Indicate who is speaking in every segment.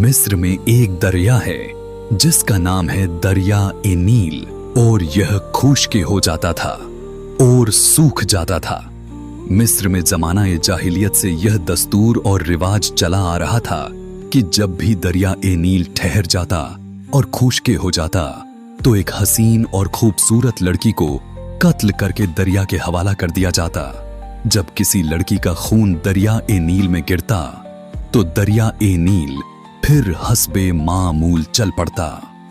Speaker 1: मिस्र में एक दरिया है जिसका नाम है दरिया ए नील, और यह खुश्क हो जाता था और सूख जाता था। मिस्र में जमाना ए जाहिलियत से यह दस्तूर और रिवाज चला आ रहा था कि जब भी दरिया ए नील ठहर जाता और खुश्क हो जाता तो एक हसीन और खूबसूरत लड़की को कत्ल करके दरिया के हवाला कर दिया जाता। जब किसी लड़की का खून दरिया ए नील में गिरता तो दरिया ए नील फिर हस्बे मामूल चल पड़ता।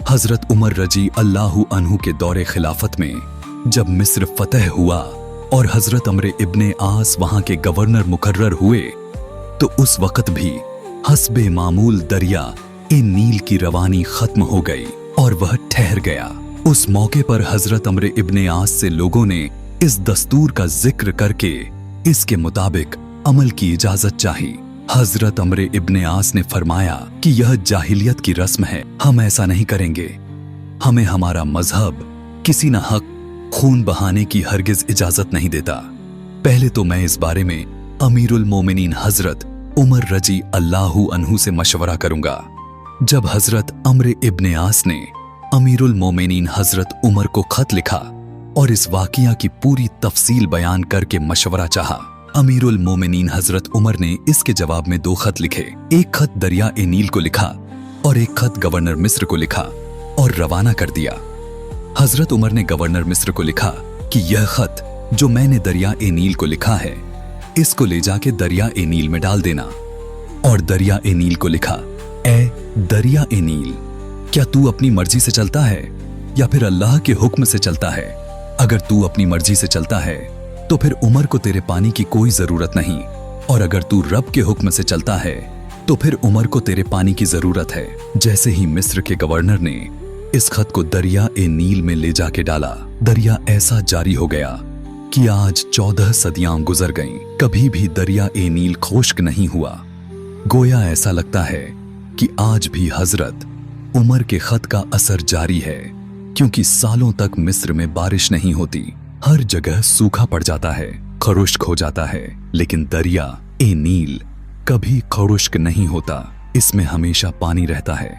Speaker 1: हजरत उमर रजी अल्लाहु अन्हु के दौरे खिलाफत में जब मिस्र फतह हुआ और हजरत अम्र इब्ने आस वहां के गवर्नर मुकर्रर हुए तो उस वक्त भी हस्बे मामूल दरिया ए नील की रवानी खत्म हो गई और वह ठहर गया। उस मौके पर हजरत अम्र इब्ने आस से लोगों ने इस दस्तूर का जिक्र करके इसके मुताबिक अमल की इजाजत चाही। हजरत अम्र इब्ने आस ने फरमाया कि यह जाहिलियत की रस्म है, हम ऐसा नहीं करेंगे। हमें हमारा मजहब किसी न हक खून बहाने की हरगिज इजाजत नहीं देता। पहले तो मैं इस बारे में अमीरुल मोमिनीन हजरत उमर रजी अल्लाहु अन्हु से मशवरा करूंगा। जब हजरत अम्र इब्ने आस ने अमीरुल मोमिनीन हजरत उमर को खत लिखा और इस वाकया की पूरी तफसील बयान करके मशवरा चाहा, अमीरुल मोमिनीन हजरत उमर ने इसके जवाब में 2 खत लिखे। एक खत दरिया ए नील को लिखा और एक खत गवर्नर मिस्र को लिखा और रवाना कर दिया। हजरत उमर ने गवर्नर मिस्र को लिखा कि यह खत जो मैंने दरिया ए नील को लिखा है इसको ले जाके दरिया ए नील में डाल देना। और दरिया ए नील को लिखा, ए दरिया ए नील, क्या तू अपनी मर्जी से चलता है या फिर अल्लाह के हुक्म से चलता है? अगर तू अपनी मर्जी से चलता है तो फिर उमर को तेरे पानी की कोई जरूरत नहीं, और अगर तू रब के हुक्म से चलता है तो फिर उमर को तेरे पानी की जरूरत है। जैसे ही मिस्र के गवर्नर ने इस खत को दरिया ए नील में ले जाके डाला, दरिया ऐसा जारी हो गया कि आज 14 सदियां गुजर गईं, कभी भी दरिया ए नील खुश्क नहीं हुआ। गोया ऐसा लगता है कि आज भी हजरत उमर के खत का असर जारी है, क्योंकि सालों तक मिस्र में बारिश नहीं होती, हर जगह सूखा पड़ जाता है, खुश्क हो जाता है। लेकिन दरिया ए नील कभी खुश्क नहीं होता, इसमें हमेशा पानी रहता है।